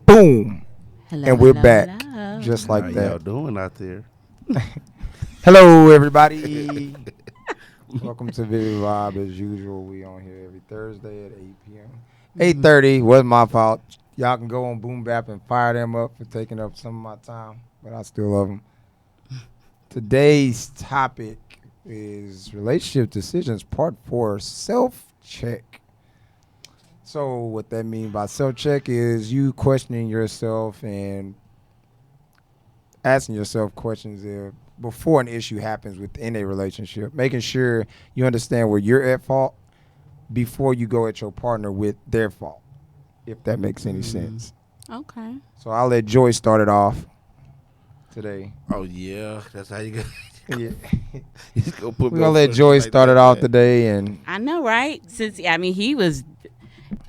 Boom. Hello, And we're hello, back. hello. Just like How that. y'all doing out there? Hello, everybody. Welcome to Vybe. As usual, we on here every Thursday at 8 p.m. 8:30 wasn't my fault. Y'all can go on Boom Bap and fire them up for taking up some of my time, but I still love them. Today's topic is relationship decisions, part 4, self-check. So what that means by self-check is you questioning yourself and asking yourself questions before an issue happens within a relationship, making sure you understand where you're at fault before you go at your partner with their fault, if that makes any sense. Okay. So I'll let Joy start it off today. Oh yeah, that's how you go. Yeah. You just go put We're me going to on let first Joy like start that, it off man. today. And I know, right?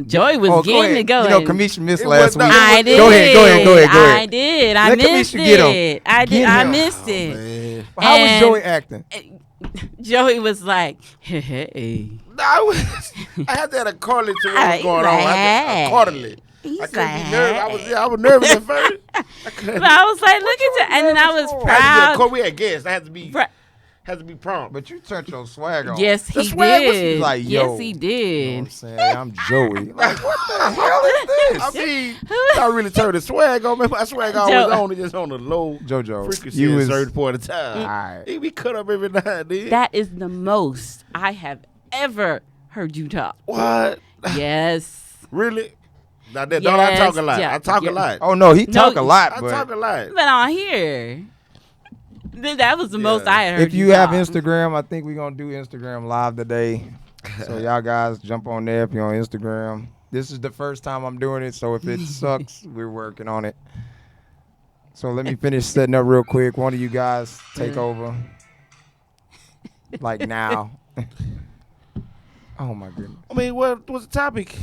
Joy was go getting ahead. it going. You know, Kamisha missed It last was week. not- I did. Go ahead. I did. I Let missed Kamisha get him. it. I did. Get I him. missed Oh, it. man. How was And- Joey acting? Joey was like, hey. No, I had to have a correlate to what was He's going on. I had to, accordingly. He's I couldn't like, be nervous. I was nervous at first. But I was like, look at you. And then I was proud. We had guests. I had to be prompt. But you turned your swag on. Yes, he The swag was did. like, yo. Yes, he You know what did. I'm saying? I'm Joey. Like, what the hell is this? I mean, I really turned the swag on. My swag always on. It's just on the low JoJo, frequency you at a was certain point of time. Alright. He be cut up every now and then. That is the most I have ever heard you talk. What? Yes. Really? Now, don't I talk a lot? Yes, I talk yeah. a lot. Oh no, he talk a No, lot, I but talk a lot. But on here, that was the most Yeah. I had heard if you have talk. Instagram, I think we're gonna do Instagram live today. So y'all guys jump on there if you're on Instagram. This is the first time I'm doing it, so if it sucks, we're working on it. So let me finish setting up real quick. One of you guys take over. Like now. Oh my goodness. I mean, what was the topic?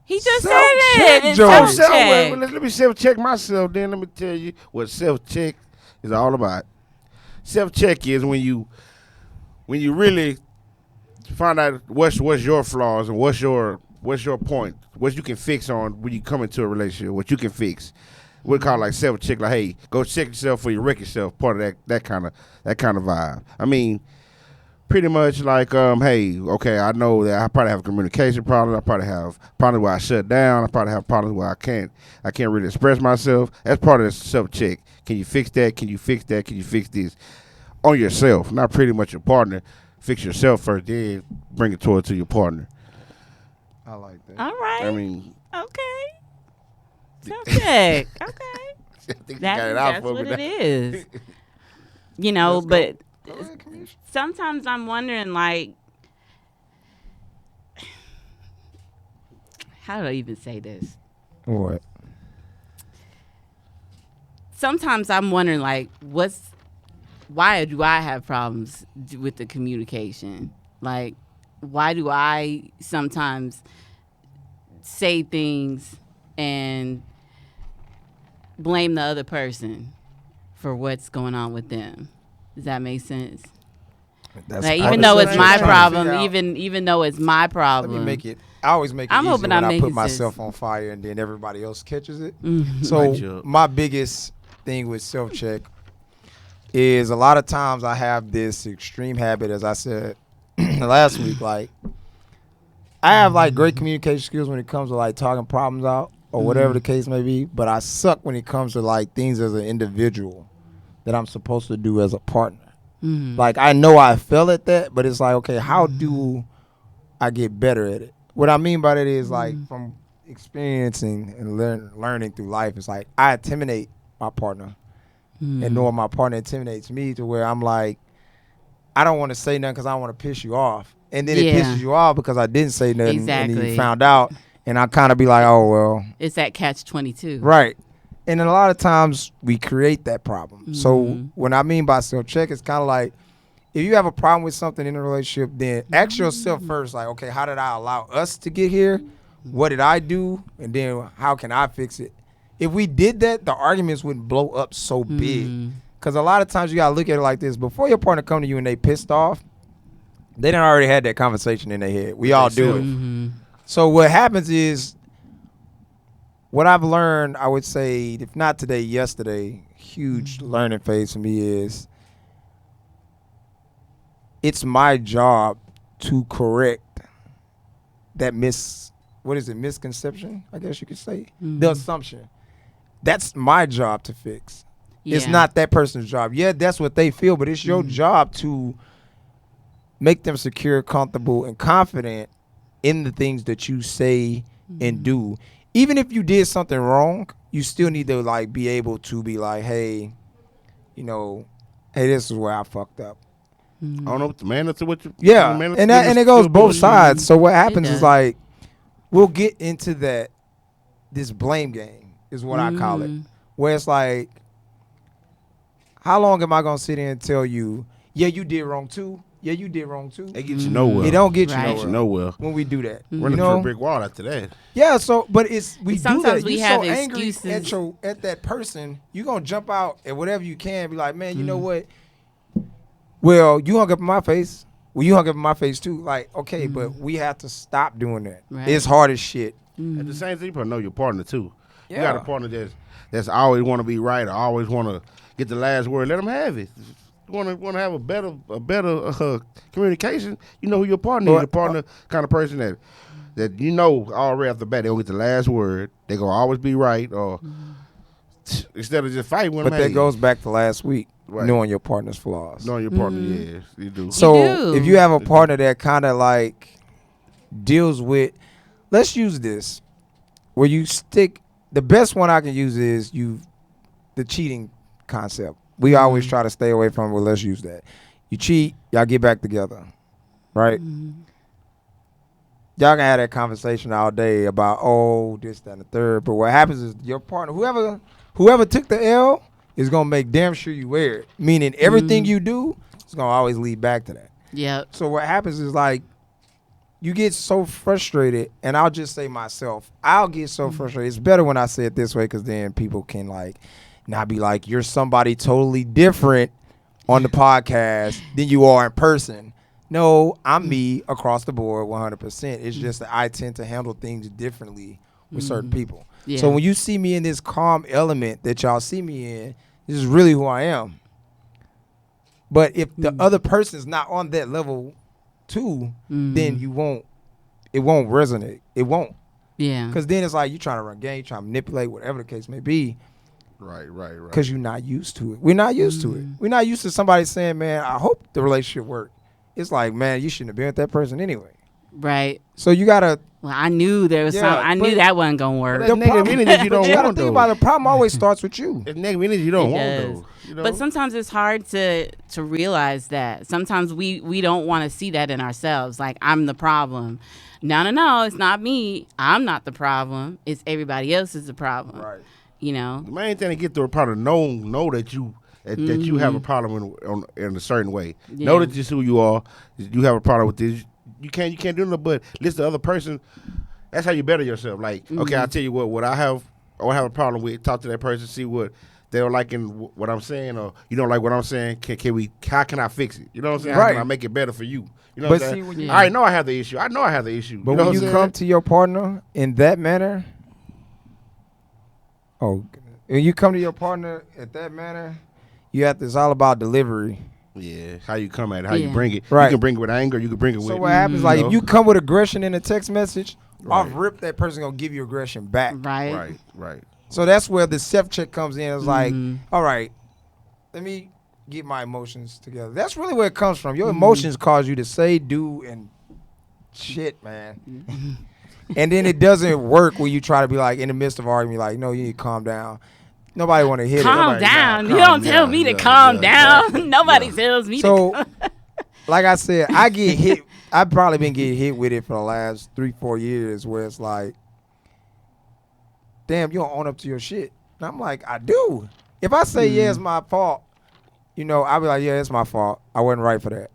He just said Self-check, it. It's Joe. self-check. Well, let me self-check myself. Then let me tell you what self-check is all about. Self-check is when you really find out what's your flaws and what's your point, what you can fix on when you come into a relationship, what you can fix. We call it like self-check, like, hey, go check yourself before you wreck yourself. Part of that kind of vibe. I mean, pretty much like, hey, okay, I know that I probably have communication problems. I probably have problems where I shut down. I probably have problems where I can't really express myself. That's part of the self-check. Can you fix that? Can you fix that? Can you fix this? On yourself, not pretty much your partner. Fix yourself first, then bring it to your partner. I like that. All right. I mean, Okay. Self-check. Okay. I think you got it out That's for what me. it is. You know, Let's go. but Go ahead, Kamisha. sometimes I'm wondering, like, how do I even say this? What? Sometimes I'm wondering, like, why do I have problems with the communication? Like, why do I sometimes say things and blame the other person for what's going on with them? Does that make sense? That's Like, part even of though the it's my self-check. problem, Trying to figure out- even though it's my Let problem. me make it. I always make it I'm easy hoping when I'm I put making myself sense. on fire and then everybody else catches it. Mhm. Light you So up. my biggest thing with self-check is a lot of times I have this extreme habit, as I said last week. Like, I have like great communication skills when it comes to like talking problems out or whatever the case may be, but I suck when it comes to like things as an individual that I'm supposed to do as a partner. Mhm. Like, I know I fail at that, but it's like, okay, how do I get better at it? What I mean by that is like from experiencing and learning through life, it's like I intimidate my partner and knowing my partner intimidates me to where I'm like, I don't want to say nothing because I don't want to piss you off. And then it Yeah. pisses you off because I didn't say nothing and then Exactly. you found out. And I kind of be like, oh, well, It's that catch-22. right. And a lot of times we create that problem. So Mhm. when I mean by self-check, it's kind of like if you have a problem with something in a relationship, then ask yourself first, like, okay, how did I allow us to get here? what did I do, and then how can I fix it. If we did that, the arguments wouldn't blow up so big. Because a lot of times you got to look at it like this. Before your partner come to you and they pissed off, they done already had that conversation in their head. We all do it. So what happens is, what I've learned, I would say, if not today, yesterday, huge learning phase for me is, it's my job to correct that misconception, I guess you could say, the assumption. That's my job to fix. Yeah. It's not that person's job. Yeah, that's what they feel, but it's your job to make them secure, comfortable, and confident in the things that you say and do. Even if you did something wrong, you still need to like be able to be like, hey, hey, this is where I fucked up. I don't know what the man to what you. Yeah, and it goes both sides. So what happens is like, we'll get into this blame game is what I call it, where it's like, how long am I gonna sit here and tell you, yeah, you did wrong too? Yeah, you did wrong too. They get you nowhere. It don't get Right. you nowhere when we do that. Run into a brick wall after that. Yeah, so but we do Sometimes that. we You have so angry excuses. at that person, you gonna jump out at whatever you can. Be like, man, you know what? Well, you hung up in my face. Well, you hung up in my face too. Like, okay, but we have to stop doing that. Right. It's hard as shit. At the same time, you probably know your partner too. Yeah. You got a partner that's always want to be right or always want to get the last word. Let them have it. Want to have a better communication. You know who your partner is. Your partner kind of person that you know already off the bat they gonna get the last word. They gonna always be right, or instead of just fighting with them. But that goes back to last week, Right. knowing your partner's flaws. Knowing your partner, yes, you do. So do. if you have a partner that kind of like deals with, let's use this, where you stick. The best one I can use is the cheating concept. We always try to stay away from it. Well, let's use that. You cheat, y'all get back together, right? Y'all can have that conversation all day about, oh, this, that, and the third. But what happens is your partner, whoever took the L, is gonna make damn sure you wear it. Meaning everything you do is gonna always lead back to that. Yep. So what happens is like, you get so frustrated, and I'll just say myself, I'll get so frustrated. It's better when I say it this way, because then people can like not be like, you're somebody totally different on the podcast than you are in person. No, I'm me across the board 100%. It's just that I tend to handle things differently with certain people. Yeah. So when you see me in this calm element that y'all see me in, this is really who I am. But if the other person's not on that level too, then it won't resonate. It won't. Yeah. Because then it's like you trying to run game, you trying to manipulate, whatever the case may be. Right. Because you're not used to it. We're not used to it. We're not used to somebody saying, man, I hope the relationship worked. It's like, man, you shouldn't have been with that person anyway. Right. So you got to. Well, I knew there was Yeah, some. I knew but- that wasn't gonna work. That negative energy you don't gotta want think though. about it. The problem always starts with you. It's negative energy you don't It want does. though. You know? But sometimes it's hard to realize that. Sometimes we don't want to see that in ourselves. Like, I'm the problem. No, it's not me. I'm not the problem. It's everybody else is the problem. Right. You know. the main thing to get to a part of know that you that you have a problem in a certain way. Yeah. Know that this is who you are. You have a problem with this. You can't do nothing but listen to the other person. That's how you better yourself. Like, okay, I'll tell you what I have a problem with. Talk to that person, see what they don't like in what I'm saying, or you don't like what I'm saying. How can I fix it? You know what I'm saying? How Right. can I make it better for you? You know But what I'm see, saying? when you- I already know I have the issue. I know I have the issue. But you know when what you I'm come saying? to your partner in that manner, when you come to your partner at that manner, it's all about delivery. Yeah, how you come at it, how you Yeah. bring it. Right. You can bring it with anger. You can bring it with. So what happens, like, know? if you come with aggression in a text message, off Right. rip, that person gonna give you aggression back. Right. Right. So that's where the self-check comes in. It's like, all right, let me get my emotions together. That's really where it comes from. Your emotions cause you to say, do, and shit, man. And then it doesn't work when you try to be like, in the midst of argument, like, no, you need to calm down. Nobody want to hear Calm it. down. nah, You calm don't tell down. me to Yeah, calm yeah, down. exactly. Nobody Yeah. tells me to. So, like I said, I get hit. I've probably been getting hit with it for the last 3-4 years, where it's like, damn, you don't own up to your shit. And I'm like, I do. If I say, yeah, it's my fault, I'll be like, yeah, it's my fault. I wasn't right for that.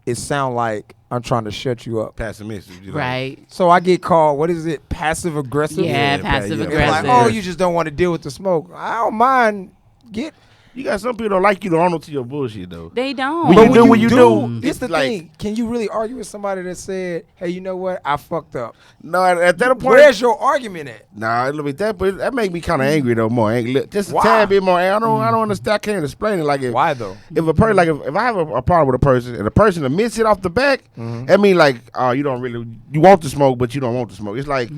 It sound like I'm trying to shut you up. Passive message. You know? Right. So I get called, what is it, passive aggressive? Yeah, Yeah, passive yeah. It's like, aggressive. oh, you just don't want to deal with the smoke. I don't mind. You got some people don't like you to own up to your bullshit though. They don't. When But you do, when you do, it's the like, thing. Can you really argue with somebody that said, hey, you know what? I fucked up. No, at that point, Where's your argument at? nah, look at that, but that make me kind of angry though. More angry, just a Why? tad bit more. I don't understand. I can't explain it. Like Why though? if a person, like if I have a problem with a person and the person admits it off the back, that mean like, oh, you don't really, you want to smoke, but you don't want to smoke. It's like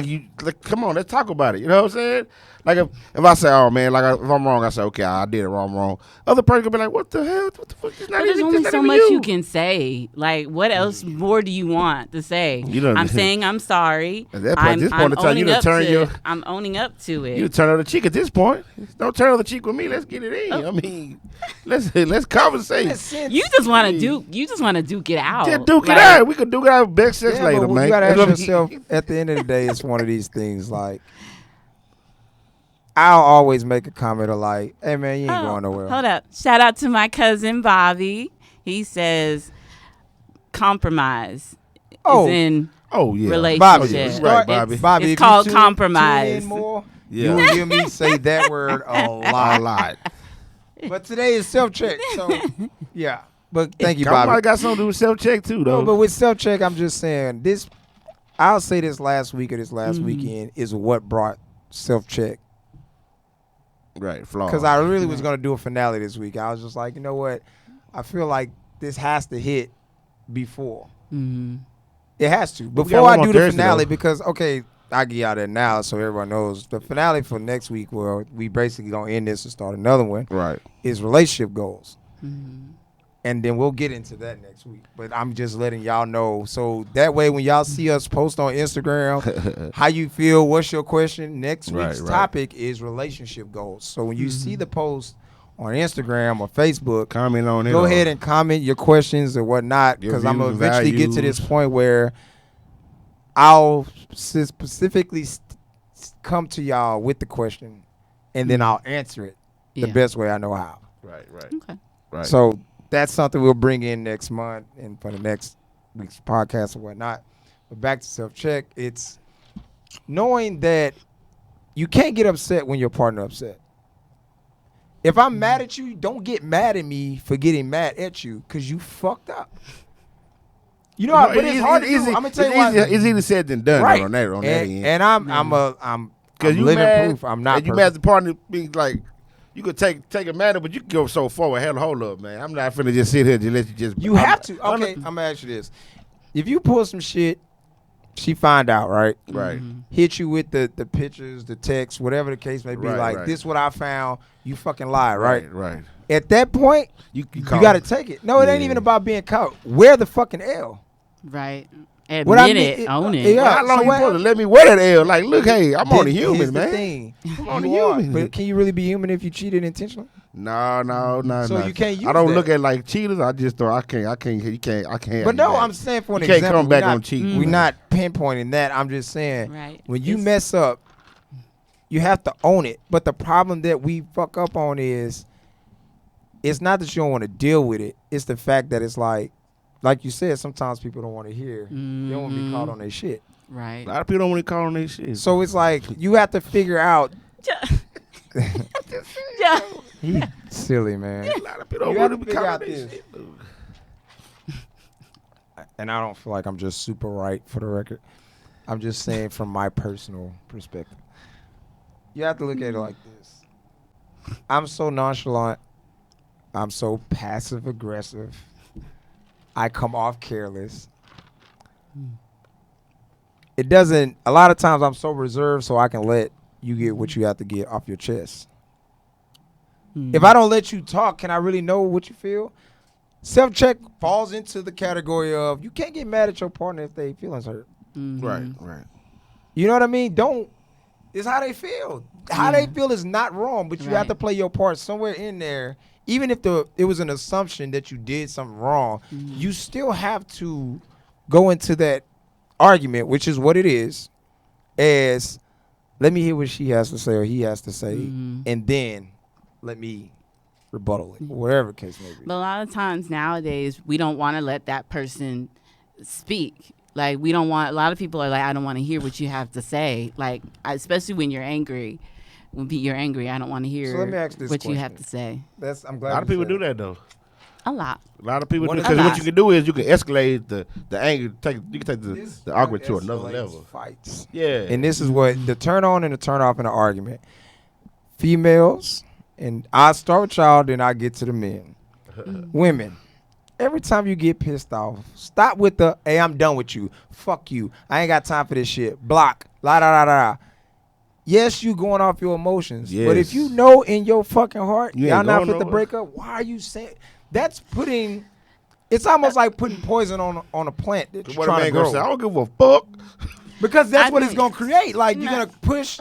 you, like, come on, let's talk about it. You know what I'm saying? Like if I say, oh man, like if I'm wrong, I say, okay, I did it wrong. Other person could be like, what the hell? What the fuck? It's not But there's even, only it's not so even much you. you can say. Like, what else more do you want to say? You don't- I'm saying I'm sorry. At that point, this point in time, you done turn your, I'm owning up to it. you turn the cheek at this point. Don't turn the cheek with me. Let's get it in. I mean, let's conversate. You just want to duke. You just want to duke it out. Just duke Like, it out. We could duke it out best sex Yeah, later, but man. you gotta ask That's what I yourself. mean. At the end of the day, it's one of these things. Like, I'll always make a comment of like, "Hey man, you ain't going nowhere." Hold up. Shout out to my cousin Bobby. He says compromise Oh. is in Oh yeah, relationship. Bobby, Oh, yeah, It's- right, Bobby. Bobby, it's if you called tune compromise. in more, Yeah. you will hear me say that word a a lot. lot. But today is self check, so yeah. But thank you, Compromise Bobby. got something to do with self check too, though. No, but with self check, I'm just saying this. I'll say this last week or this last weekend is what brought self check. right, flaw. Because I really was going to do a finale this week. I was just like, you know what? I feel like this has to hit before. It has to. we Before got one I on do the Thursday, finale, though. because, okay, I get out that now so everyone knows. The finale for next week, well, we basically going to end this and start another one, right. is relationship goals. And then we'll get into that next week. But I'm just letting y'all know. So that way when y'all see us post on Instagram, how you feel, what's your question, next Right, week's right. topic is relationship goals. So when you see the post on Instagram or Facebook, Comment on it. go or- ahead and comment your questions or whatnot, Your because I'm going to views and eventually get to values. this point where I'll specifically come to y'all with the question, and then I'll answer it the Yeah. best way I know how. Right, Okay. right. So that's something we'll bring in next month and for the next week's podcast or whatnot. But back to self-check, it's knowing that you can't get upset when your partner upset. If I'm mad at you, don't get mad at me for getting mad at you because you fucked up. You know, but it's hard to do. I'm gonna tell you why. It's easier said than done Right. on that end. And I'm Because you living mad, proof. I'm not and you perfect. mad at the partner being like, you could take a matter, but you can go so forward. Hell, hold up, man. I'm not finna just sit here and let you just. You have to. Okay, I'm gonna ask you this: if you pull some shit, she find out, right? Right. Hit you with the pictures, the text, whatever the case may be. Right, like right. this, what I found. You fucking lie, right? Right. At that point, You you got to take it. No, it ain't Yeah. even about being caught. Wear the fucking L. Right. What I Admit mean- it. Own it. yeah. Well, how long so you what- supposed to let me wear that L? Like, look, hey, I'm only Here's human, the man. thing. I'm only You are, human. but can you really be human if you cheated intentionally? No. So you can't use I don't that. look at like cheaters. I just thought I can't. You can't. But no, have I'm that. saying for an You can't example. come back we're not- on cheating. We're man. not pinpointing that. I'm just saying Right. when you It's- mess up, you have to own it. But the problem that we fuck up on is it's not that you don't want to deal with it. It's the fact that it's like you said, sometimes people don't want to hear. They don't want to be caught on their shit. Right. A lot of people don't want to call on their shit. So it's like you have to figure out. Yeah. He silly, man. a lot of people don't You want have to to be figure calling out their this. shit. And I don't feel like I'm just super right for the record. I'm just saying from my personal perspective. You have to look at it like this. I'm so nonchalant. I'm so passive aggressive. I come off careless. It doesn't, a lot of times I'm so reserved so I can let you get what you have to get off your chest. If I don't let you talk, can I really know what you feel? Self-check falls into the category of you can't get mad at your partner if they feelings hurt. Right. You know what I mean? It's how they feel. How they feel is not wrong, but you have Right. to play your part somewhere in there. Even if it was an assumption that you did something wrong, you still have to go into that argument, which is what it is, as let me hear what she has to say or he has to say, and then let me rebuttal it, whatever the case may be. But a lot of times nowadays, we don't want to let that person speak. Like we don't want. A lot of people are like, I don't want to hear what you have to say. Like especially when you're angry. When you're angry, I don't want to hear So let me ask this what question. you have to say. I'm A glad. lot of people do that though. A lot. A lot of people do What is because a what lot. you can do is you can escalate the anger. You can take This the argument to escalates another level. Fights. Yeah. And this is what the turn on and the turn off in an argument. Females, and I start with y'all, then I get to the men. Women. Every time you get pissed off, stop with the, hey, I'm done with you. Fuck you. I ain't got time for this shit. Block. La da da da. Yes, you going off your emotions. But if Yes. you know in your fucking heart, You y'all ain't not going fit to nowhere. break up, why are you saying that's putting it's almost like putting poison on a plant that you're What a trying to man gonna grow. say? I don't give a fuck. Because that's I what it's think- gonna create. Like you're Nah. gonna push.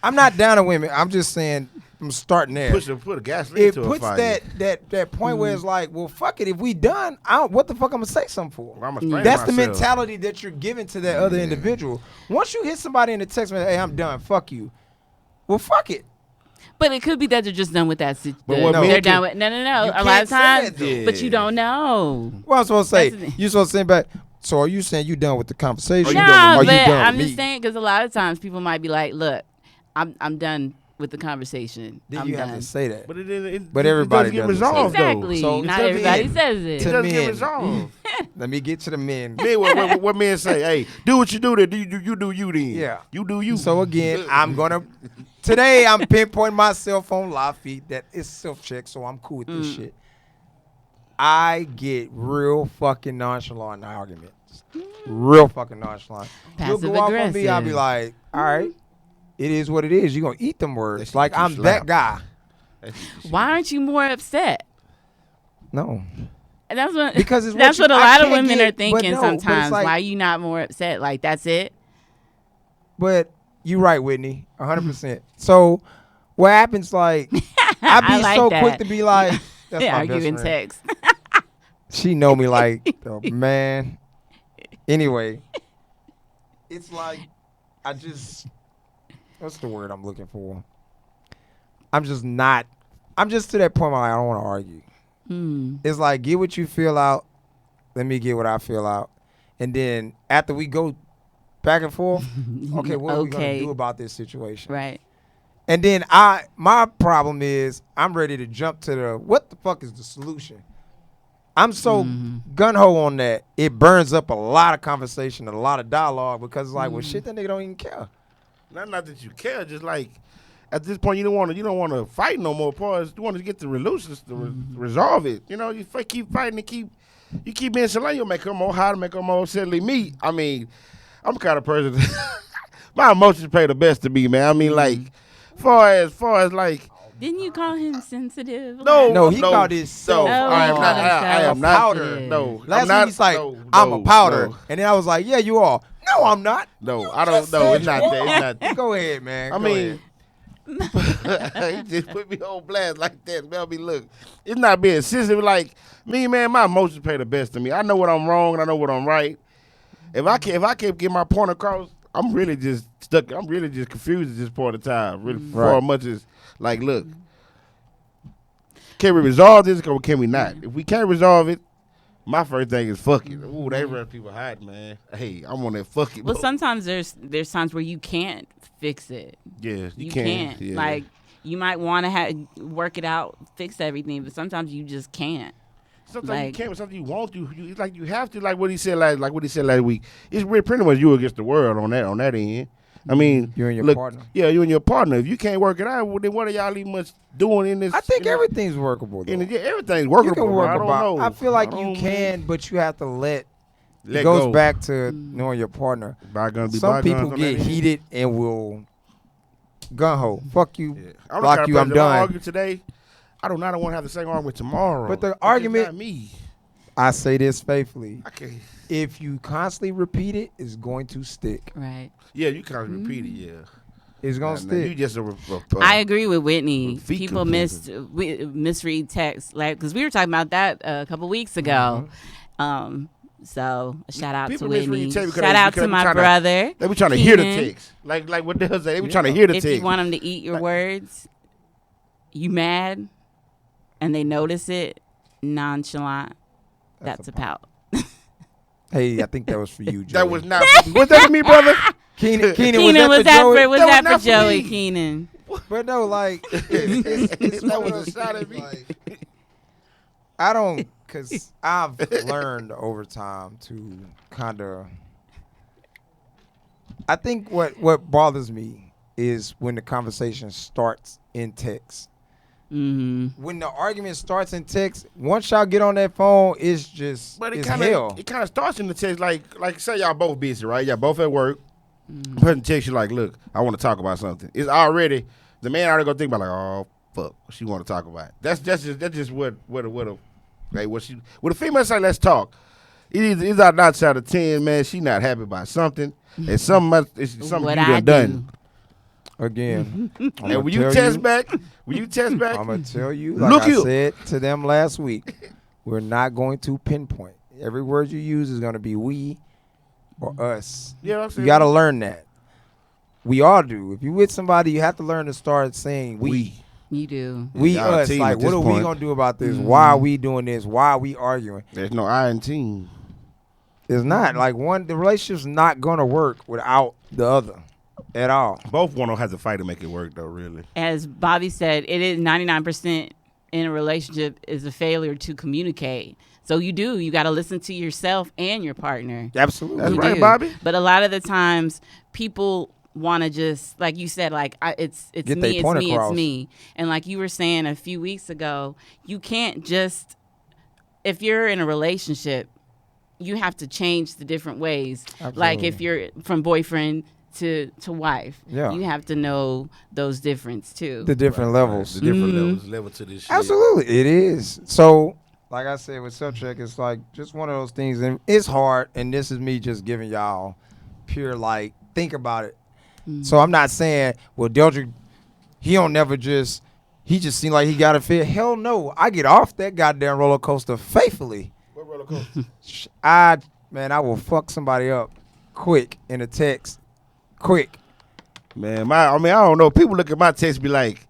I'm not down to women. I'm just saying I'm starting there. Put a gasoline It to a puts fire. that point where it's like, well, fuck it. If we done, what the fuck I'm gonna say something for? I'ma explain That's the myself. mentality that you're giving to that other individual. Once you hit somebody in the text message, hey, I'm done. Fuck you. Well, fuck it. But it could be that they're just done with that. But what They're men done can- with. No. You A lot can't of say times, that, though. but you don't know. What I'm supposed to say? That's the thing. You supposed to send back. So are you saying you done with the conversation? you No, done with Or me? you but done I'm with just me? saying because a lot of times people might be like, "Look, I'm done with the conversation. Then I'm you done." have to say that. But But everybody it doesn't get doesn't say resolved Exactly. So Not to everybody men- says it. though. It to doesn't get men. resolved. Let me get to the men. Men, what men say? Hey, do what you do. Then you do you then. Yeah. You do you. So again, today I'm pinpointing myself on Lafitte that it's self-check, so I'm cool with this shit. I get real fucking nonchalant in arguments. Real fucking nonchalant. You'll Passive go off on me, I'll be aggressive. like, all right, it is what it is. You're going to eat them words. shit Like, get you I'm slapped. that guy. Why aren't you more upset? No. And that's what Because it's what that's you- what a I lot of can't women get- are thinking but no, but it's sometimes. like- Why are you not more upset? Like that's it. But you're right, Whitney, 100%. So what happens, like, I be I like so that. quick to be like, that's Yeah, my argue best in friend. text. She know me like, oh, man. Anyway, it's like, what's the word I'm looking for? I'm just to that point where I don't want to argue. It's like, get what you feel out. Let me get what I feel out. And then after we go back and forth, okay, what are we going to Okay. do about this situation? Right. And then my problem is I'm ready to jump to what the fuck is the solution? I'm so gun-ho on that. It burns up a lot of conversation and a lot of dialogue because it's like, well, shit, that nigga don't even care. Not that you care, just like at this point you don't want to fight no more. Pause. You want to get the resolve it. You know, you keep fighting and keep being silly. You'll make her more hot, make her more silly. Me, I mean, I'm the kind of person. My emotions play the best to me, man. I mean, like, far as like. Didn't you call him sensitive? No, he called himself. Oh, I am he not. called I am himself not. powder. No, Last I'm not. week he's like, no, I'm a no, powder. No, And then I was like, yeah, you are. No, I'm not. no, I don't know. It's not that. It's not. Go ahead, man. I Go mean, ahead. he just put me on blast like that. Man, I mean, look, it's not being sensitive. Like me, man, my emotions play the best to me. I know what I'm wrong and I know what I'm right. If I can't get my point across, I'm really just stuck. I'm really just confused at this point of time. Really, for as much as like, look, can we resolve this or can we not? If we can't resolve it, my first thing is fuck it. Ooh, they run people hot, man. Hey, I'm on that fuck it. Well, mode. sometimes there's times where you can't fix it. Yeah, You can. can't. Yeah. Like you might want to work it out, fix everything, but sometimes you just can't. Sometimes you like- can't, but sometimes you want to. It's like you have to. Like what he said last week. It's really pretty much you against the world on that end. I mean, You and your look, partner. Yeah, you and your partner. If you can't work it out, well, then what are y'all even much doing in this? I think in this- everything's workable, though. in the- yeah, everything's You workable. can work I don't about. know. I feel like I you don't can, but you have to let let goes go. back to knowing your partner. Bygones be Some bygones people on get that end. heated and will gun ho. Fuck you. Yeah. I'm the Block kind of you, I'm person, if I done. argue today. I don't want to have the same argument tomorrow. But the That's just argument- not me. I say this faithfully. I can't. If you constantly repeat it, it's going to stick. Right. Yeah, you kind of repeat it. Yeah, It's going to You stick. just I agree with Whitney. feet People confusing. misread text, like because we were talking about that a couple weeks ago. So a shout out People to misread Whitney. text because Shout they- out because to they my tryna- brother. They be trying to hear the Keenan. text. Like what they say. They be trying to hear the If text. you want them to eat your words, you mad, and they notice it, nonchalant. That's a pout. Hey, I think that was for you, Joey. That was not. Was that for me, brother? Keenan, Was that for Joey? that for not for Joey me. Keenan? But no, like, it's That one of was a those shot at things, me. like, I don't, because I've learned over time to kind of, I think what bothers me is when the conversation starts in text. Mm-hmm. When the argument starts in text, once y'all get on that phone, it's just, But it's hell. it kind of starts in the text. Like say y'all both busy, right? Y'all both at work. Person text you like, look, I want to talk about something. It's already the man already gonna think about like, oh fuck, what she want to talk about. That's just what a female say. Let's talk. It's out 9 out of 10, man. She not happy about something, and something What you I done. Again, And when you test back, I'm gonna tell you, Look like I here. said to them last week, we're not going to pinpoint. Every word you use is gonna be we or us. Yeah, I'm saying. You gotta learn that. We all do. If you with somebody, you have to learn to start saying we. You do. We Y'all a us. team Like, at what this are we point. gonna do about this? Why are we doing this? Why are we arguing? There's no I in team. It's not like the relationship's not gonna work without the other at all. Both want to have to fight to make it work, though. Really. As Bobby said, it is 99% in a relationship is a failure to communicate. So you got to listen to yourself and your partner. Absolutely. That's You right, do. Bobby. But a lot of the times, people want to just, like you said, like it's Get me, they it's point me, across. it's me. And like you were saying a few weeks ago, you can't just, if you're in a relationship, you have to change the different ways. Like Absolutely. if you're from boyfriend to wife, Yeah. you have to know those difference too. The different levels. The different Mhm. level to this shit. Absolutely, it is. So, like I said with self-check, it's like just one of those things, and it's hard. And this is me just giving y'all pure like think about it. So I'm not saying, well, Deldrick, he just seemed like he got a fit. Hell no, I get off that goddamn roller coaster faithfully. What roller coaster? I will fuck somebody up quick in a text, quick. Man, I don't know. People look at my text be like,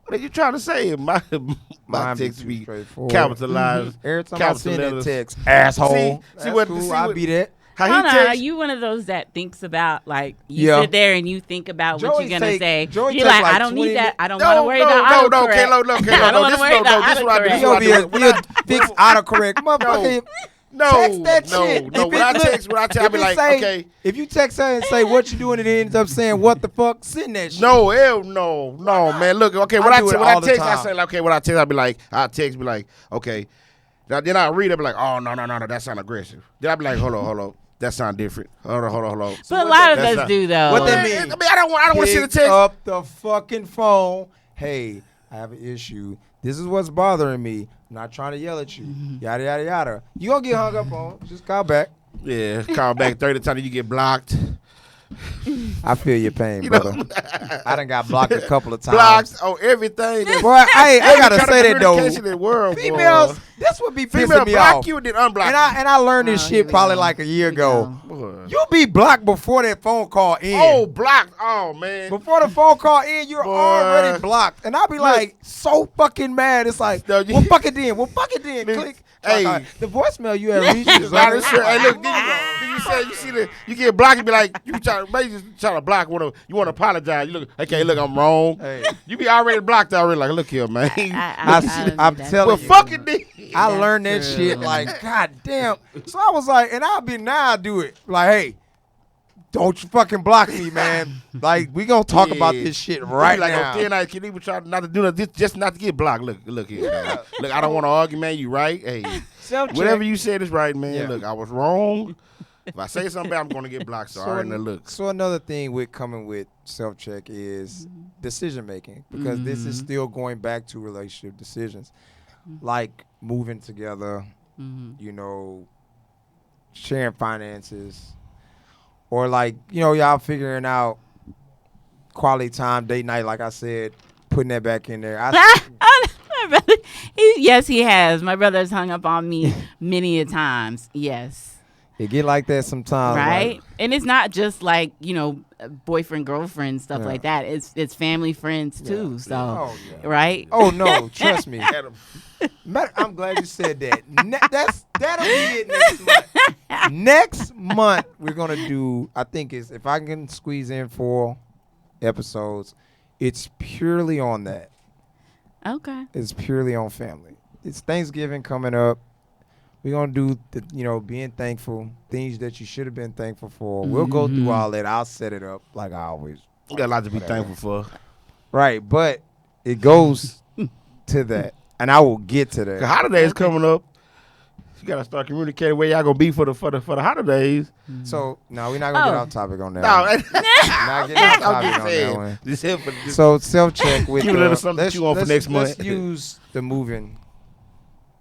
what are you trying to say? My Mine text too be straightforward. capitalized. Every time I Capital send that letters. text, asshole. See That's what- cool. see I what- be that. How Hold he on, are text? you one of those that thinks about like you Yeah. sit there and you think about what Joey you're gonna take- say? Joey You're take like, like I don't 20 need that. I don't No, want to worry no, about no, autocorrect. Kalo, no, I don't want to worry about this is what I do. autocorrect. This is You'll what be I a, do. we'll fix autocorrect. Motherfucker, No, text that no, shit. no. If When I it- text, I be if it like, say- okay. If you text her and say what you doing and it ends up saying what the fuck, send that shit. No, hell no, man. Look, okay. When I I do it when I all the text, I time. say like, okay. When I text, I be like, okay. Then I read it, be like, oh no, that sound aggressive. Then I be like, hold on, that sound different. Hold on. But a lot of That's us not- do though. What that I mean? mean, I don't want to see the Pick text. up the fucking phone. Hey, I have an issue. This is what's bothering me. I'm not trying to yell at you. Yada yada yada. You gonna get hung up on? Just call back. Yeah, call back 30 times you get blocked. I feel your pain, You know? brother. I done got blocked a couple of times. Blocked on everything. Boy, I gotta Every kind say of that though. communication in the world, boy. Females, this would be Female pissing me block off. you and then unblock And I learned this Oh, shit here we probably go. like a year Here we ago. go. you. You'll be blocked before that phone call ends. Oh, blocked. Oh, man. Before the phone call in, you're Boy. already blocked. And I'll be like so fucking mad. It's like, No, you- well, fuck it then. Look, Click. hey. The voicemail you have reached is Nah, on this shit- hey, look, then you say you get blocked and be like, you try to block you want to apologize. You look, okay, look, I'm wrong. Hey. You be already blocked already. Like, look here, man. I'm that's telling Well, you. fuck it then. I That's learned that true. shit like, god damn. So I was like, and I do it. Like, hey, don't you fucking block me, man. Like, we gonna talk about Yeah. this shit You right be like, now. on thin ice, can even try not to do that, just not to get blocked. Look here, man. Look, I don't want to argue, man. You right? Hey, Self-check. whatever you said is right, man. Yeah. Look, I was wrong. If I say something bad, I'm gonna get blocked. So I already know. Look, So another thing with coming with self-check is decision making, because this is still going back to relationship decisions, like moving together, you know, sharing finances, or like, you know, y'all figuring out quality time, date night. Like I said, putting that back in there. My brother, yes, he has. My brother has hung up on me many a times. Yes. It get like that sometimes, Right? like, And it's not just like, you know, boyfriend, girlfriend, stuff Yeah. like that. It's family, friends too. So, Oh, yeah. right? Oh no, trust me. Adam. I'm glad you said that. That'll be it next month. Next month we're gonna do. I think it's if I can squeeze in 4 episodes, it's purely on that. Okay. It's purely on family. It's Thanksgiving coming up. We're gonna do being thankful, things that you should have been thankful for. We'll go through all that. I'll set it up like I always. You got a lot to be Whatever. thankful for. Right, but it goes to that, and I will get to The that. holidays coming up. You gotta start communicating where y'all gonna be for the holidays. So no, we're not gonna get Oh. off topic on that. No, one. Not getting off I'm topic just on that saying. one. Just here for this. So self check with Give a little something to chew on for next month. Let's use the moving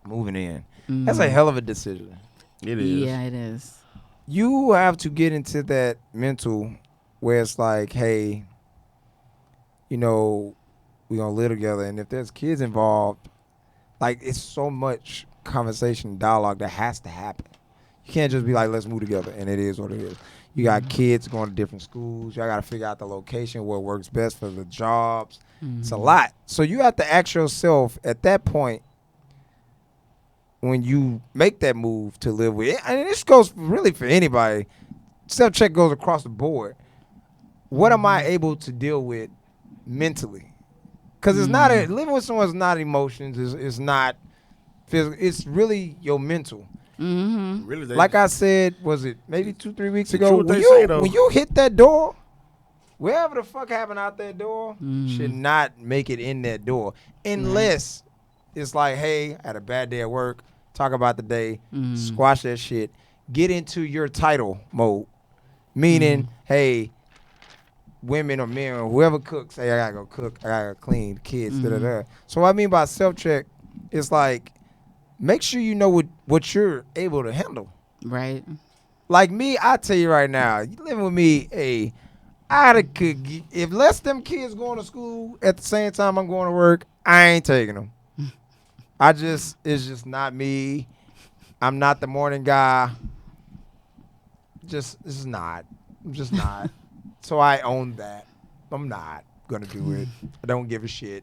in. That's a hell of a decision. It is. Yeah, it is. You have to get into that mental where it's like, hey, we're gonna live together, and if there's kids involved, like it's so much conversation and dialogue that has to happen. You can't just be like, let's move together, and it is what it is. You got kids going to different schools. Y'all got to figure out the location, what works best for the jobs. It's a lot. So you have to ask yourself at that point, when you make that move to live with, and this goes really for anybody, self-check goes across the board. What am I able to deal with mentally? Because it's not living with someone is not emotions. It's not physical. It's really your mental. Mm-hmm. Really, Like I said, was it maybe 2-3 weeks It's ago? true what they say, though. When you hit that door, wherever the fuck happened out that door, should not make it in that door. Unless it's like, hey, I had a bad day at work. Talk about the day. Squash that shit. Get into your title mode. Meaning, hey, women or men or whoever cooks, hey, I gotta go cook. I gotta clean kids. Da-da-da. So what I mean by self-check is like, make sure you know what you're able to handle. Right. Like me, I tell you right now, you living with me, hey, I'd have could if less them kids going to school at the same time I'm going to work, I ain't taking them. It's just not me. I'm not the morning guy. It's not. I'm just not. So I own that. I'm not gonna do it. I don't give a shit.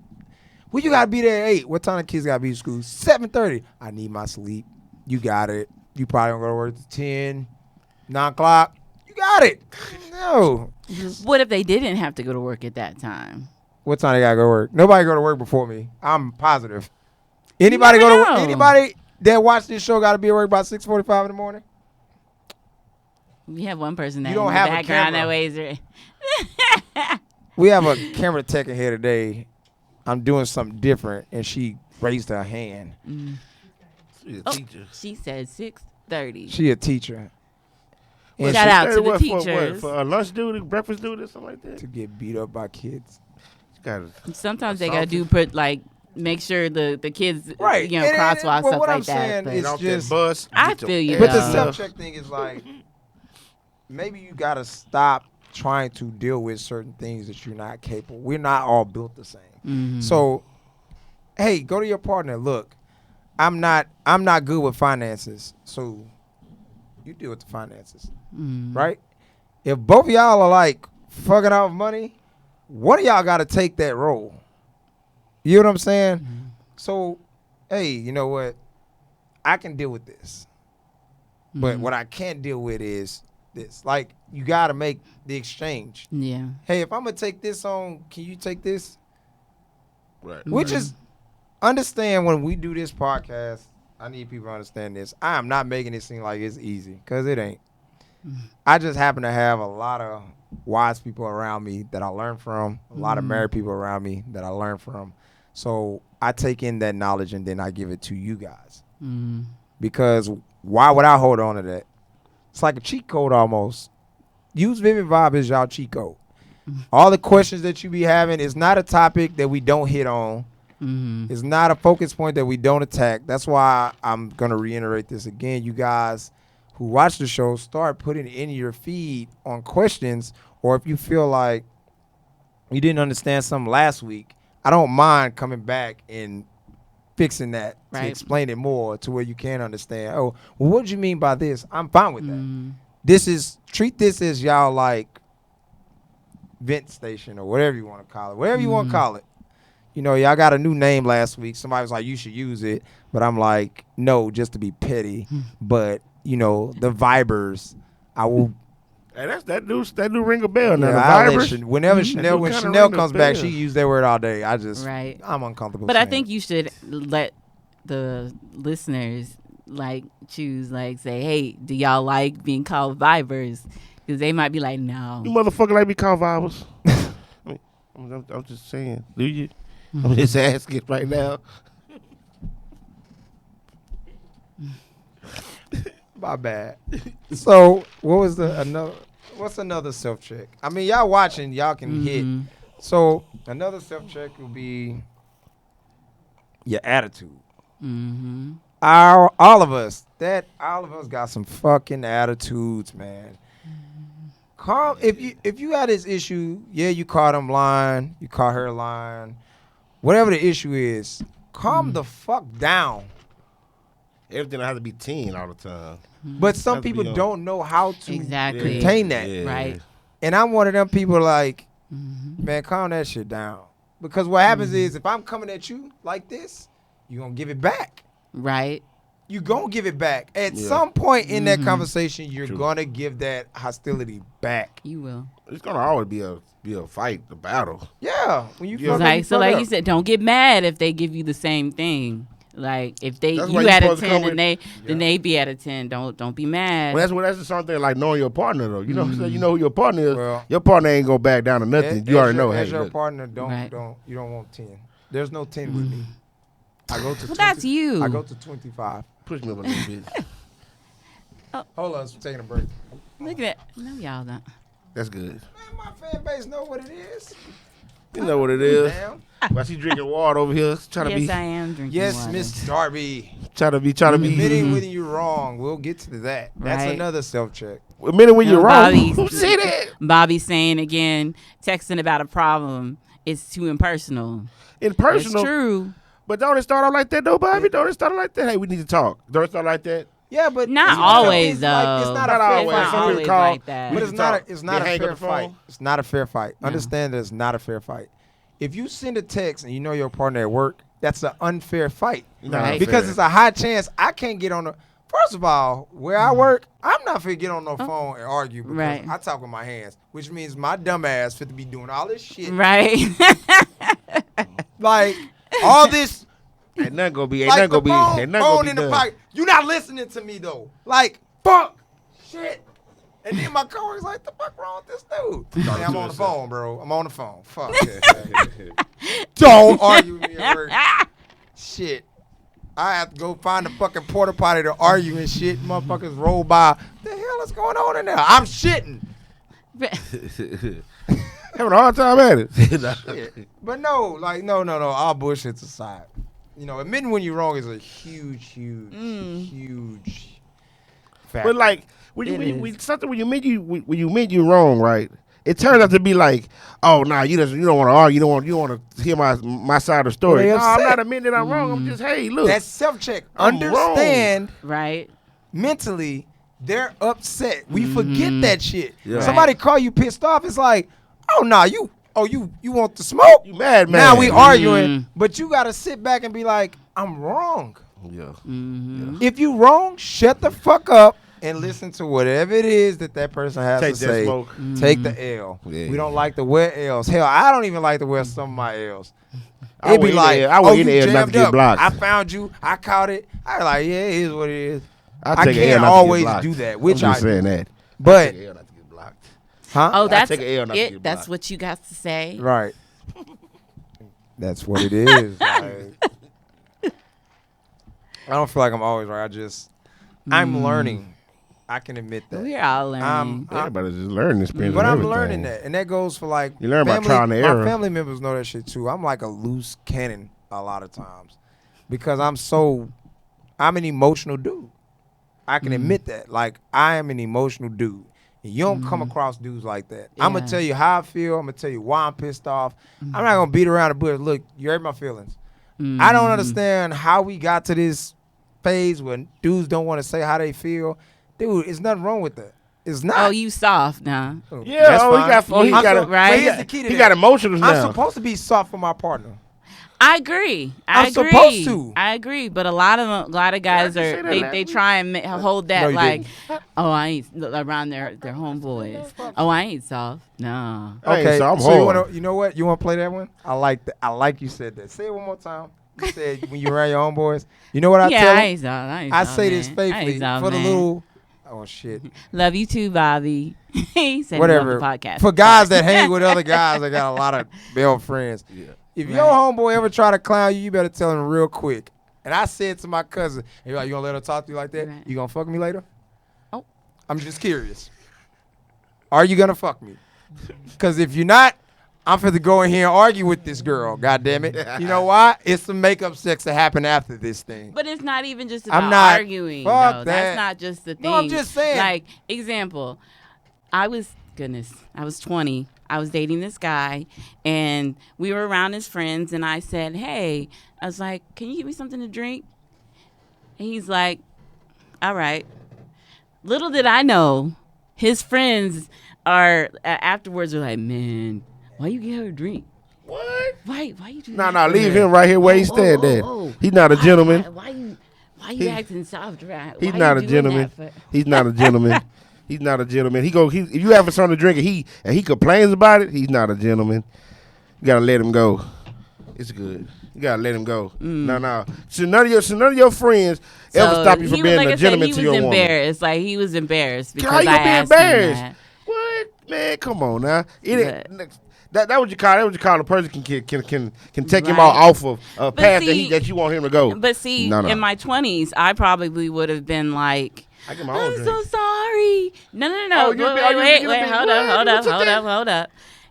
Well, you gotta be there at 8. What time the kids gotta be in school? 7:30. I need my sleep. You got it. You probably gonna go to work at 10, 9 o'clock. You got it. No. What if they didn't have to go to work at that time? What time they gotta go to work? Nobody go to work before me. I'm positive. Anybody never go to know. anybody that watch this show gotta be at work by 6:45 in the morning? We have one person that You don't in the have a background camera. that weighs it. We have a camera tech in here today. I'm doing something different, and she raised her hand. She's a Oh, teacher. she said 6:30. She a teacher. What, Shout out 6:30 to the what, teachers. For lunch duty, breakfast duty, something like that. To get beat up by kids. You gotta, Sometimes they gotta make sure the kids Right. crosswalk Well, stuff what I'm like saying that. is get off just- that bus. I get your feel you, ass But the Yeah. up. self-check thing is like, maybe you got to stop trying to deal with certain things that you're not capable. We're not all built the same. So, hey, go to your partner. Look, I'm not good with finances. So, you deal with the finances, right? If both of y'all are like fucking off money, one of y'all got to take that role. You know what I'm saying? So, hey, you know what? I can deal with this. But what I can't deal with is this. Like, you got to make the exchange. Yeah. Hey, if I'm going to take this on, can you take this? Right. Which is, understand when we do this podcast, I need people to understand this. I am not making it seem like it's easy, because it ain't. I just happen to have a lot of wise people around me that I learn from, a lot of married people around me that I learn from. So I take in that knowledge and then I give it to you guys. Because why would I hold on to that? It's like a cheat code almost. Use Vivid Vibe as y'all cheat code. All the questions that you be having is not a topic that we don't hit on. It's not a focus point that we don't attack. That's why I'm going to reiterate this again. You guys who watch the show, start putting it in your feed on questions, or if you feel like you didn't understand something last week, I don't mind coming back and fixing that to explain it more to where you can understand. Oh, well, what do you mean by this? I'm fine with that. Treat this as y'all like vent station or whatever you want to call it. Whatever you want to call it. y'all got a new name last week. Somebody was like, you should use it. But I'm like, no, just to be petty. But, the Vibers, I will. Hey, that do ring a bell now. Yeah, The Vibers. Whenever do when kinda Chanel ring a comes back, bell. she use that word all day. Right. I'm uncomfortable. But I saying think it. you should let the listeners choose, say, hey, do y'all like being called Vibers? Because they might be like, no. You motherfucker like be called Vibers. I'm just saying. Do you? I'm just asking right now. My bad. So what's another self check? I mean, y'all watching, y'all can hit. So another self check will be your attitude. Mm-hmm. All of us got some fucking attitudes, man. Calm. If you had this issue, you caught him lying, you caught her lying, whatever the issue is, calm the fuck down. Everything has to be 10 all the time. But some Has to be people on. don't know how to Exactly. contain that. Right. And I'm one of them people man, calm that shit down. Because what happens is if I'm coming at you like this, you're going to give it back. Right. You're going to give it back. At some point in that conversation, you're True. going to give that hostility back. You will. It's gonna always be a fight, a battle. Yeah. When you Yeah. fuck up, you fuck Like up. you said, don't get mad if they give you the same thing. Like if That's why you you at a supposed to come 10 and with- they be at a 10, don't be mad. Well, that's the something like knowing your partner though. You know, you know who your partner is. Well, your partner ain't gonna back down to nothing. You already know. As Hey, your look, partner, Right. you don't want 10. There's no 10 with me. I go to Well, that's you. I go to 25. push me up a little bit. Hold on, I'm taking a break. Look at that. No, y'all don't. That's good. Man, my fan base know what it is. You know what it is. Damn. While she drinking water over here, trying to Yes, be, I am drinking Yes, water. Miss Darby. trying to be. Admitting when you're wrong. We'll get to that. That's Right. another self check. Admitting when you're No, wrong. Bobby. Who said that? Bobby's saying again, texting about a problem is too impersonal. In personal. It's true. But don't it start off like that though, Bobby? Don't it start off like that? Hey, we need to talk. Don't it start like that? Yeah, but Not it's always, it's like, it's though. not Not a fair always. fight. It's Some not people always call- like that. But it's not a They hang fair up the fight. phone? It's not a fair fight. No. Understand that it's not a fair fight. If you send a text and you know your partner at work, that's an unfair fight. Right. Because it's a high chance I can't get on the. First of all, where I work, I'm not finna get on no phone and argue because Right. I talk with my hands, which means my dumb ass fit to be doing all this shit. Right. Like all this, Ain't nothing gonna be. Ain't like nothing the gonna be. phone, Ain't nothing gonna phone be in the done. pocket. You not listening to me though. Like fuck, shit. And then my coworker's like, "The fuck wrong with this dude?" Man, I'm on the phone, bro. I'm on the phone. Fuck. Don't argue with me at work. Shit. I have to go find the fucking porta potty to argue and shit. Motherfuckers roll by. The hell is going on in there? I'm shitting. Having a hard time at it. Shit. But no, like no. All bullshits aside. Admitting when you're wrong is a huge factor. But like when you meant you wrong, right? It turns out to be like, oh nah, you don't want to argue, you don't want to hear my side of the story. Well, No, they I'm upset. not admitting that I'm wrong. I'm just hey, look. That's self-check. I'm Understand Right. mentally they're upset. We forget that shit. Yeah. Somebody call you pissed off, it's like, oh nah, you want the smoke? You mad, man. Now we arguing, but you gotta sit back and be like, I'm wrong. Yeah. Mm-hmm. If you wrong, shut the fuck up and listen to whatever it is that person has Take to that say. smoke. Take the L. Yeah. We don't like to wear L's. Hell, I don't even like to wear some of my L's. I It'd be wear like, any L. I wear any you L not to jammed get up. blocked. I found you. I caught it. I like, yeah, it is what it is. I I take an L can't not to get always blocked. do that, which I'm just I do. saying that. But, Take an L not to get blocked. huh? Oh, that's take an L not to it. get That's blocked. what you got to say. Right. That's what it is. Like, I don't feel like I'm always right. I'm learning. I can admit that. We're all learning. Everybody's just learning experience. But and I'm everything. learning that. And that goes for like You learn by trial and error. My family members know that shit too. I'm like a loose cannon a lot of times. Because I'm an emotional dude. I can admit that. Like I am an emotional dude. And you don't come across dudes like that. I'm gonna Yeah. tell you how I feel. I'm gonna tell you why I'm pissed off. I'm not gonna beat around the bush. Look, you hurt my feelings. I don't understand how we got to this phase when dudes don't want to say how they feel. Dude, it's nothing wrong with that. It's not. Oh, you soft now. Yeah, That's oh, fine. he got Right? But here's the key to he that. got emotions I'm now. supposed to be soft for my partner. I agree. I'm supposed to. I agree. But a lot of guys say are that they last try and hold that No, you like, didn't. oh, I ain't around their homeboys. Oh, I ain't soft. No. Okay, so I'm you hard. you know what? You want to play that one? I like that. I like you said that. Say it one more time. You said when you around your own boys. You know what I Yeah, tell I them? ain't soft. I say man. this I ain't faithfully soft, for the man. little. Oh shit. Love you too, Bobby. He said Whatever. he loved the podcast. For guys that hang with other guys that got a lot of male friends. Yeah. If your homeboy ever try to clown you, you better tell him real quick. And I said to my cousin, "Hey, like, you gonna let her talk to you like that? Right. You gonna fuck me later?" Oh. I'm just curious. Are you gonna fuck me? Because if you're not, I'm finna go in here and argue with this girl. God damn it! You know why? It's some makeup sex that happened after this thing. But it's not even just I'm about not- arguing. fuck though. that. That's not just the thing. No, I'm just saying. Like, example, I was 20. I was dating this guy, and we were around his friends, and I said, hey, I was like, can you give me something to drink? And he's like, all right. Little did I know, his friends are, afterwards are like, man, why you get her a drink? What? Why you do No, that? no, leave him right here where he stand at. He's not a gentleman. Why you acting soft? He's not a gentleman. He's not a gentleman. He's not a gentleman. If you have something to drink and he complains about it, he's not a gentleman. You gotta let him go. It's good. You gotta let him go. No. So none of your friends ever stop you from being a gentleman to your woman. He was embarrassed. Like, he was embarrassed because How you I gonna be asked him embarrassed? that. What, man? Come on now. That what you call. That what you call a person can take him off of a path that you want him to go. But see, No. in my 20s, I probably would have been like, I get my own I'm drink. so sorry. No. Oh, Wait. Hold up.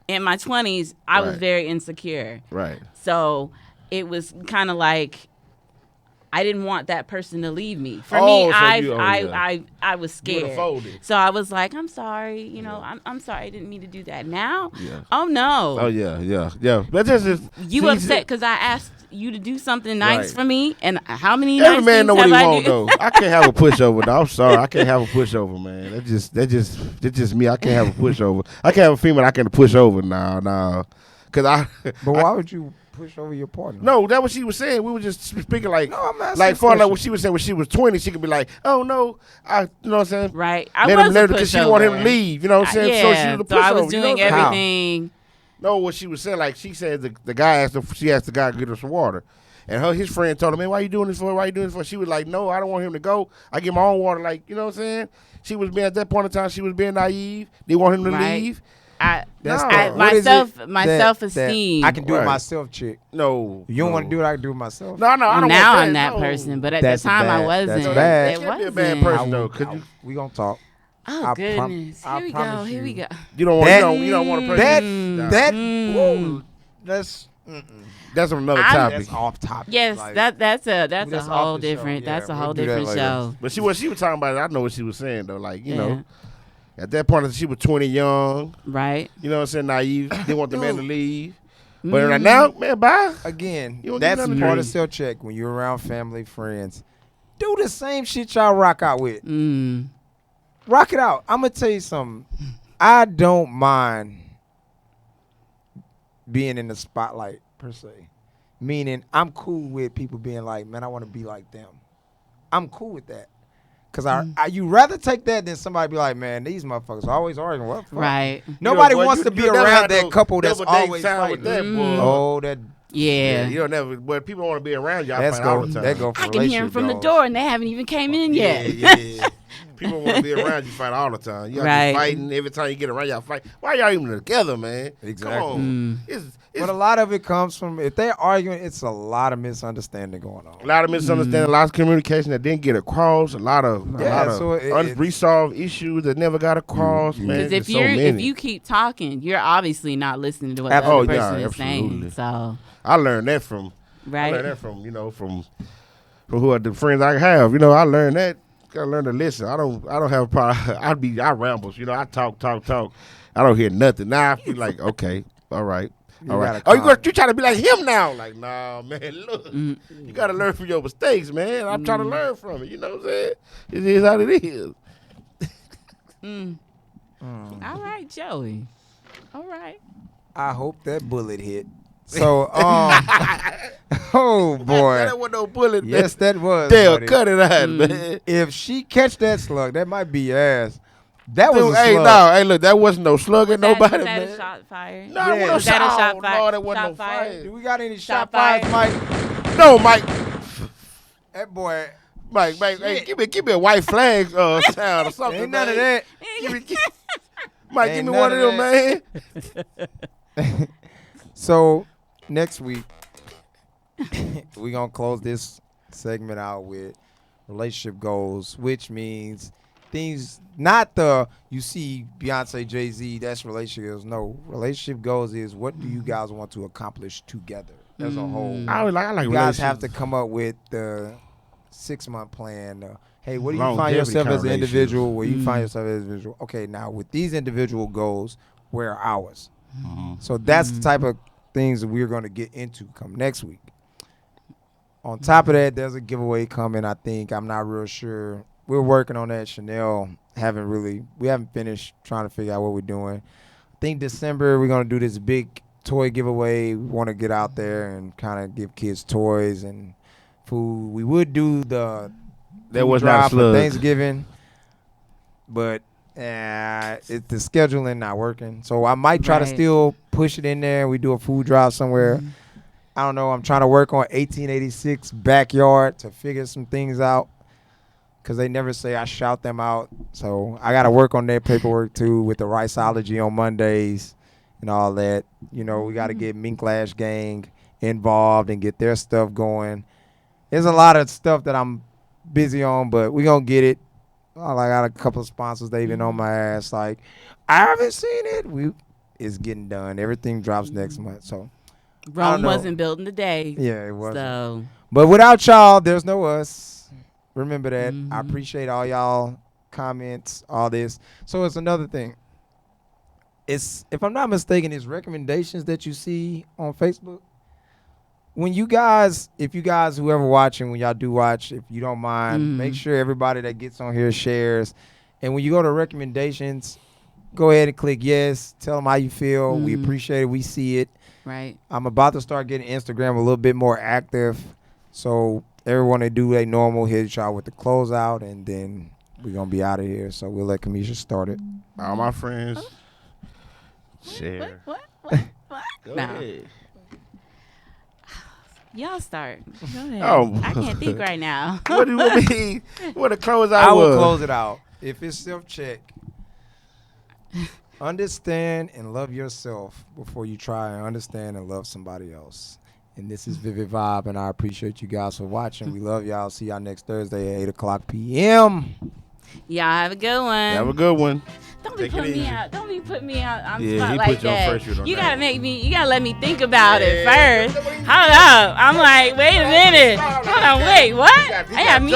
In my 20s, I was Right. very insecure. Right. So it was kind of like I didn't want that person to leave me. For Oh, me, so I was You would've scared. folded. So I was like, I'm sorry. You know, I'm sorry. I didn't mean to do that. Now, Yeah. oh no. Oh yeah. But that's just You see, upset because I asked you to do something nice Right. for me, and how many Every nice man things know what he have I want do? though. I can't have a pushover. Though. I'm sorry, I can't have a pushover, man. That's just me. I can't have a pushover. I can't have a female I can push over. No. Cause But why would you push over your partner? No, that's what she was saying. We were just speaking like, No, I'm asking like a for like question. what she was saying when she was 20, she could be like, oh no, you know what I'm saying? Right. I Let was him let a because she didn't want him to pushover. leave. You know what I'm saying? So she Yeah. was a So I was pushover, you know doing what I'm saying? everything. No, what she was saying, like she said, the guy asked her, she asked the guy to get her some water, and his friend told her, man, why you doing this for? Why you doing this for? She was like, no, I don't want him to go. I get my own water, like you know what I'm saying? She was being at that point in time, she was being naive. They want him to Right. leave. That's No. the- My what is self- it my that- self-esteem. that I can do it Right. myself, chick. No, You don't want to do it, I can do it myself. No, I don't. Well, want now that. I'm that No. person, but at That's the time I bad. wasn't. That's bad. It Can't be a wasn't. bad person though, cause you, We gonna talk. Oh I goodness! I Here we go. promise Here we you. go. you don't want That- you don't want a person. That Mm. woo, that's That's another I'm- topic. that's off topic. Yes, Like, that's a that's off whole the show. different. Yeah, That's a we'll whole do that different later. show. But what she was talking about, I know what she was saying though. Like you Yeah. know, at that point she was 20, young. Right. You know what I'm saying? Naive. Didn't want the man to Dude. leave. But Mhm. right now, man, bye. again, You don't that's get nothing part to of drink. self check when you're around family, friends. Do the same shit y'all rock out with. Mm. Rock it out. I'm gonna tell you something. I don't mind being in the spotlight per se. Meaning, I'm cool with people being like, man, I want to be like them. I'm cool with that. Cause you rather take that than somebody be like, man, these motherfuckers always arguing. What the fuck? Right. Nobody boy, wants to be never around had that no couple that's double date always time with fighting. that boy. Oh, that Yeah. You don't never. But people want to be around y'all. that's Fight all go. the time. That go for I can hear them relationship from the goals. door, and they haven't even came in yet. Yeah. People want to be around you. Fight all the time. Y'all Right. just fighting every time you get around. Y'all fight. Why y'all even together, man? Exactly. Come on. It's But a lot of it comes from if they're arguing, it's a lot of misunderstanding going on. a lot of misunderstanding, a lot of communication that didn't get across, a lot of so unresolved issues that never got across, man. Because There's if you keep talking, you're obviously not listening to what the Oh, other yeah, person is absolutely. saying. So I learned that from I learned right. that from from who are the friends I have. You know, I learned that. Gotta learn to listen. I don't have a problem. I rambles. You know, I talk. I don't hear nothing. Now I feel like okay, all right. You All right. gotta Oh, you trying to be like him now? Like, nah, man. Look, you gotta learn from your mistakes, man. I'm trying to learn from it. You know what I'm saying? It is how it is. All right, Joey. All right. I hope that bullet hit. So Oh boy. That wasn't no bullet. Yes, that was. Dale, buddy. cut it out, man. If she catch that slug, that might be your ass. That was Dude, a hey, slug. no, hey, look, that wasn't no slug at nobody, was that man. a shot fired? No, Yeah. no Was that a shot. shot Oh, fired? no, that wasn't Shot no fired? fire. Do we got any Shot shot fires, fired? Mike? No, Mike. That boy. Mike, hey, give me a white flag sound or something. Ain't none of man. that. Mike, Ain't give me none one of of them, man. So next week we gonna close this segment out with relationship goals, which means things not the you see Beyonce, Jay-Z, that's relationships. No, relationship goals is what do you guys want to accomplish together as a whole. I like You guys have relationships. to come up with the 6-month plan. Hey, what do you find Longevity yourself as an kind of individual? Where you find yourself as an individual? Okay, now with these individual goals, where are ours? So that's the type of things that we're going to get into come next week. On top of that, there's a giveaway coming. I think I'm not real sure. We're working on that. Chanel we haven't finished trying to figure out what we're doing. I think December we're going to do this big toy giveaway. We want to get out there and kind of give kids toys and food. We would do the That food was not a drive for slug. Thanksgiving, but the scheduling not working. So I might try to Right. still push it in there. We do a food drive somewhere. I don't know. I'm trying to work on 1886 backyard to figure some things out because they never say I shout them out. So I got to work on that paperwork too with the Riceology on Mondays and all that. You know, we got to get Minklash Gang involved and get their stuff going. There's a lot of stuff that I'm busy on, but we going to get it. I got a couple of sponsors. They've been on my ass like, I haven't seen it. It's getting done. Everything drops next month. So Rome know. wasn't built in a day. yeah, it was. So But without y'all, there's no us. Remember that. I appreciate all y'all comments, all this. So it's another thing. It's, if I'm not mistaken, it's recommendations that you see on Facebook. When you guys, whoever watching, when y'all do watch, if you don't mind, make sure everybody that gets on here shares. And when you go to recommendations, go ahead and click yes. Tell them how you feel. We appreciate it. We see it. right. I'm about to start getting Instagram a little bit more active. So everyone that do their normal, hit y'all with the closeout, and then we're going to be out of here. So we'll let Kamisha start it. All my friends, share. What? Go No. ahead. Y'all start. Go ahead. Oh. I can't think right now. What do you mean? What the closeout I will was? close it out. If it's self-check, understand and love yourself before you try and understand and love somebody else. And this is Vivid Vibe, and I appreciate you guys for watching. We love y'all. See y'all next Thursday at 8 o'clock p.m. Y'all have a good one. Have a good one. Don't be Take it putting me easy. out. Don't be putting me out on Yeah, spot he like put you on that. first, you don't You know. gotta make me. You gotta let me think about it first. Hold up. I'm like, wait a minute. Hold on. Wait. What? I got me.